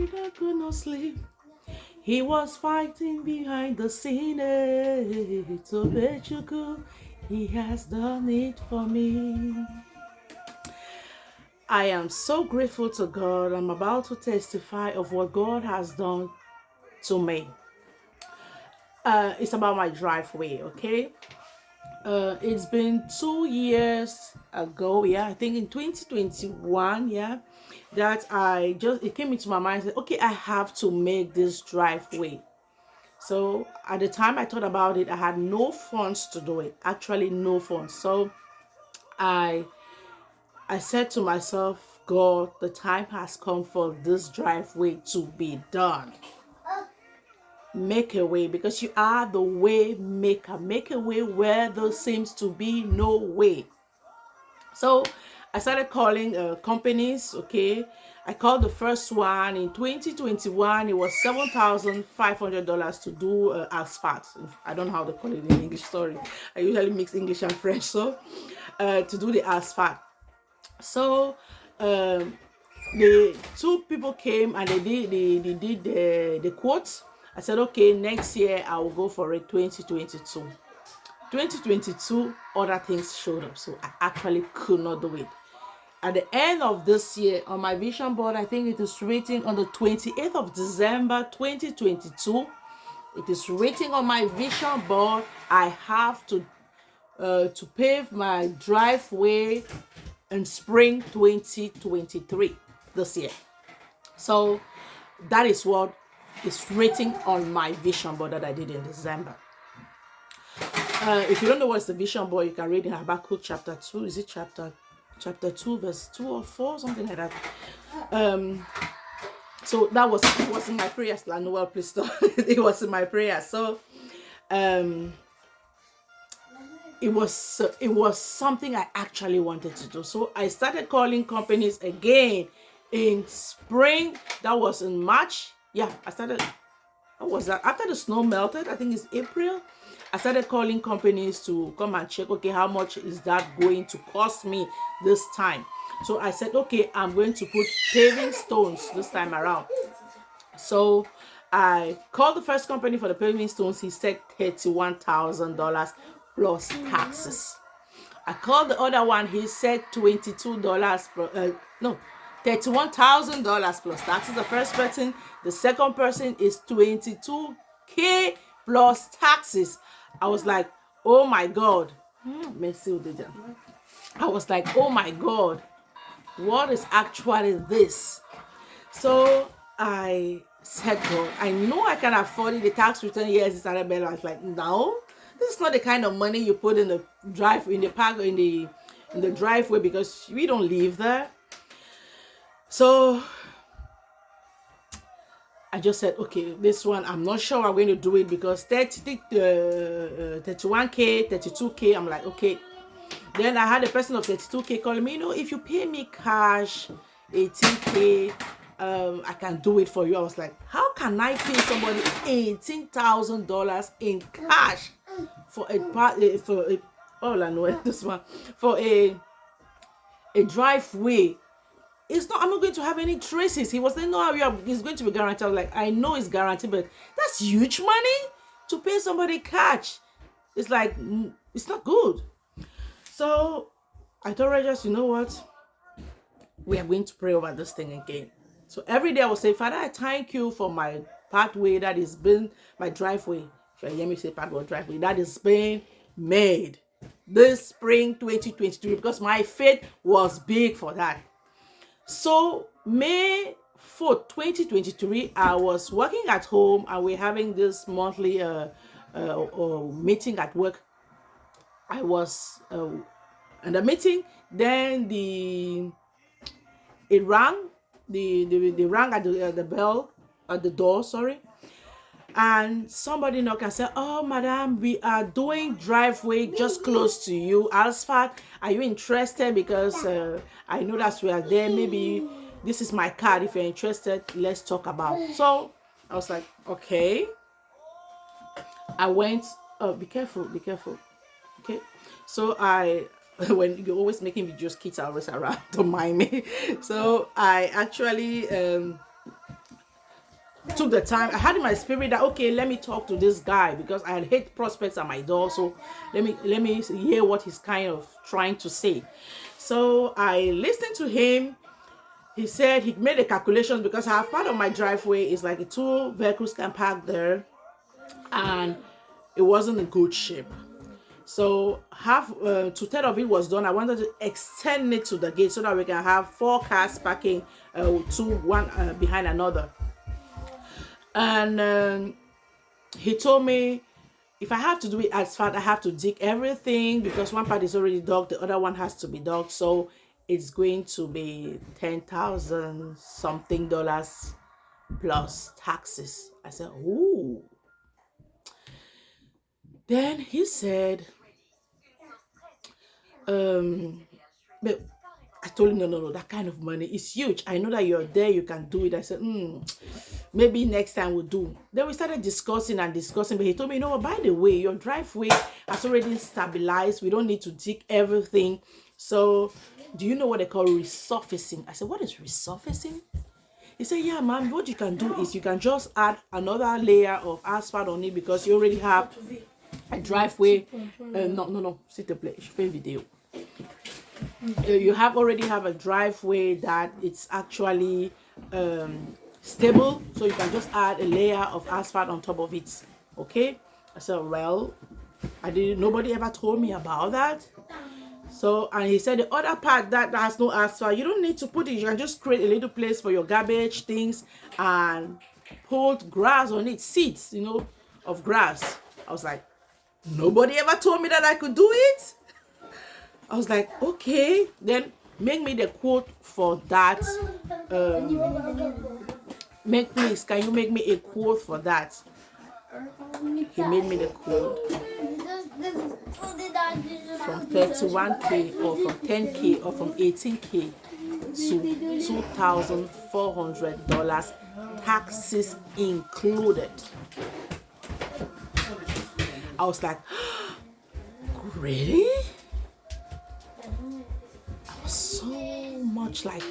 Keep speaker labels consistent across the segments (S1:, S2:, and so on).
S1: Peter could not sleep. He was fighting behind the scene. To bet you could, he has done it for me. I am so grateful to God. I'm about to testify of what God has done to me. It's about my driveway, okay? It's been 2 years ago, yeah, I think in 2021, yeah, that it came into my mind, I said, okay, I have to make this driveway. So at the time I thought about it, I had no funds to do it, actually no funds. So I I said to myself, God, the time has come for this driveway to be done. Make a way, because you are the way maker. Make a way where there seems to be no way. So I started calling companies. Okay, I called the first one in 2021. It was $7,500 to do asphalt. I don't know how to call it in English. Sorry, I usually mix English and French. So to do the asphalt. So the two people came and they did the quote. I said, okay, next year I will go for it. 2022, other things showed up, so I actually could not do it. At the end of this year, on my vision board, I think it is written on the 28th of December 2022. It is written on my vision board, I have to pave my driveway in spring 2023, this year. So that is what is written on my vision board that I did in December. If you don't know what's the vision board, you can read in Habakkuk chapter 2. Is it chapter 2, verse 2 or 4, something like that. So that was in my prayers. Noel, please stop. It was in my prayer. So it was something I actually wanted to do. So I started calling companies again in spring. That was in March. Yeah, I started. What was that? After the snow melted, I think it's April. I started calling companies to come and check, okay, how much is that going to cost me this time? So I said, okay, I'm going to put paving stones this time around. So I called the first company for the paving stones. He said $31,000 plus taxes. I called the other one. He said $22 no, $31,000 plus taxes. The first person. The second person is $22K plus taxes. I was like, oh my God. I was like, oh my God, what is actually this? So I said, God, I know I can afford it. The tax return, yes, it's Arabella. I was like, no, this is not the kind of money you put in the driveway, because we don't live there. So I just said, okay, this one, I'm not sure I'm going to do it, because 31K, 32K, I'm like, okay. Then I had a person of 32K calling me, if you pay me cash, 18K, I can do it for you. I was like, how can I pay somebody $18,000 in cash for a driveway? It's not, I'm not going to have any traces. He was saying, no, it's going to be guaranteed. I was like, I know it's guaranteed, but that's huge money to pay somebody cash. It's like, it's not good. So I told Regis, you know what? We are going to pray over this thing again. So every day I will say, Father, I thank you for my pathway that has been my driveway. If you hear me say pathway or driveway, that is being made this spring 2023, because my faith was big for that. So May 4th, 2023, I was working at home and we're having this monthly meeting at work. I was in the meeting, then it rang, they rang at the bell at the door, sorry, and somebody knocked and said, oh madam, we are doing driveway just close to you, asphalt. Are you interested? Because I know that we are there. Maybe this is my card. If you're interested, let's talk about it. So I was like, okay. I went, be careful, okay. So when you're always making videos, kids are always around, don't mind me. So I actually took the time. I had in my spirit that okay, let me talk to this guy because I had hate prospects at my door. So let me hear what he's kind of trying to say. So I listened to him. He said he made a calculation because half part of my driveway is like two vehicles can park there, and it wasn't in good shape. So half two-third of it was done. I wanted to extend it to the gate so that we can have 4 cars parking, one behind another. And he told me if I have to do it asphalt, I have to dig everything because one part is already dug, the other one has to be dug. So it's going to be 10,000 something dollars plus taxes. I said, ooh. Then he said, but I told him, no, that kind of money is huge. I know that you're there, you can do it. I said, maybe next time we'll do. Then we started discussing, but he told me, by the way, your driveway has already stabilized. We don't need to dig everything. So do you know what they call resurfacing? I said, what is resurfacing? He said, yeah, ma'am, what you can do is you can just add another layer of asphalt on it because you already have a driveway. No, sit the place, video. You already have a driveway that it's actually stable, so you can just add a layer of asphalt on top of it. Okay. I said, well, nobody ever told me about that. So, and he said the other part that has no asphalt, you don't need to put it. You can just create a little place for your garbage things and put grass on it, seeds, of grass. I was like, nobody ever told me that I could do it. I was like, okay, then make me the quote for that. Can you make me a quote for that? He made me the quote from 31K or from 10K or from 18K to $2,400, taxes included. I was like, really? I was so much like,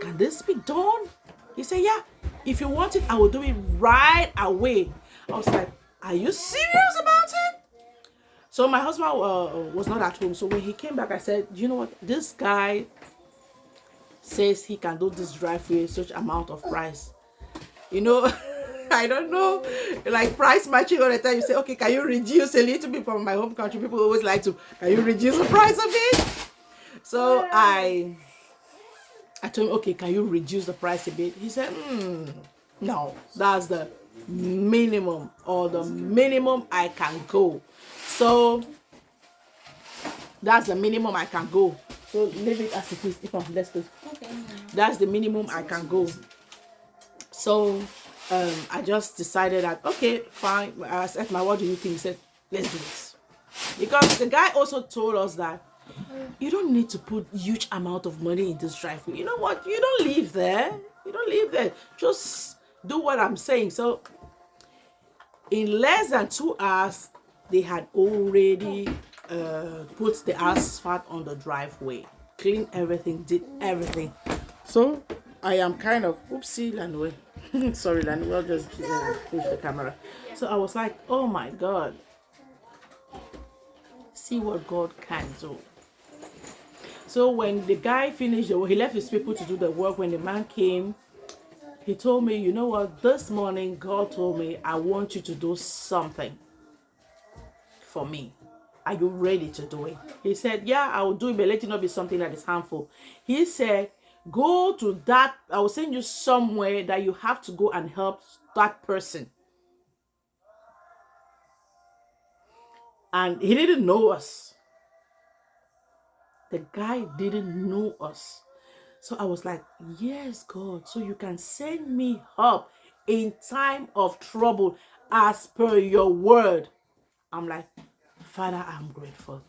S1: can this be done? He said, yeah, if you want it, I will do it right away. I was like, are you serious about it? So my husband was not at home. So when he came back, I said, you know what? This guy says he can do this driveway such amount of price. I don't know, like price matching all the time. You say, okay, can you reduce a little bit? From my home country, people always like to, can you reduce the price of it? So I told him, okay, can you reduce the price a bit? He said, no, that's the minimum, or the minimum I can go. So that's the minimum I can go. So leave it as it is. Let's do. Okay. That's the minimum I can go. So I just decided that, okay, fine. I said, what do you think? He said, let's do this. Because the guy also told us that you don't need to put huge amount of money in this driveway. You know what? You don't live there. Just do what I'm saying. So in less than 2 hours, they had already put the asphalt on the driveway, cleaned everything, did everything. So I am kind of, oopsie, Lanuel. Sorry, Lanuel just push the camera. So I was like, oh my God. See what God can do. So when the guy finished the work, he left his people to do the work. When the man came, he told me, you know what, this morning God told me, I want you to do something for me. Are you ready to do it? He said, yeah, I will do it, but let it not be something that is harmful. He said, go to that, I will send you somewhere that you have to go and help that person. And he didn't know us. The guy didn't know us. So I was like, yes, God, so you can send me help in time of trouble as per your word. I'm like, Father, I'm grateful.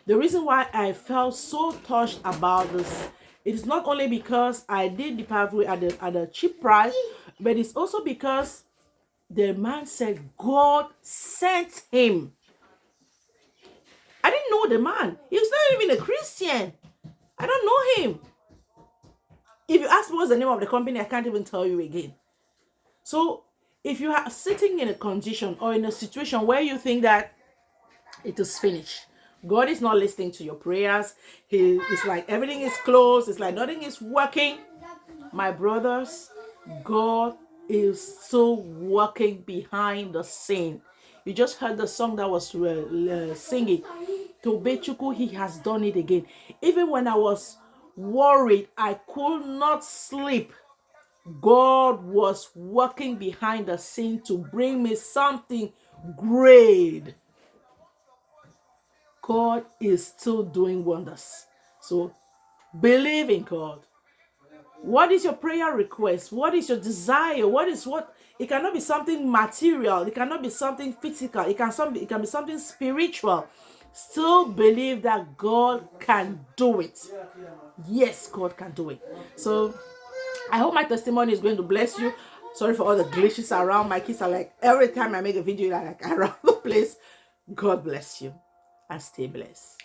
S1: The reason why I felt so touched about this, it is not only because I did the pathway at a cheap price, but it's also because the man said God sent him. I didn't know the man. He was not even a Christian. I don't know him. If you ask me what's the name of the company, I can't even tell you again. So if you are sitting in a condition or in a situation where you think that it is finished, God is not listening to your prayers, it's like everything is closed, it's like nothing is working, my brothers, God is still working behind the scene. You just heard the song that was singing. Tobechuku, he has done it again. Even when I was worried, I could not sleep, God was working behind the scene to bring me something great. God is still doing wonders. So believe in God. What is your prayer request? What is your desire? It cannot be something material, it cannot be something physical, it can be something spiritual. Still believe that God can do it. Yes, God can do it. So I hope my testimony is going to bless you. Sorry for all the glitches around. My kids are like, every time I make a video, they're like around the place. God bless you and stay blessed.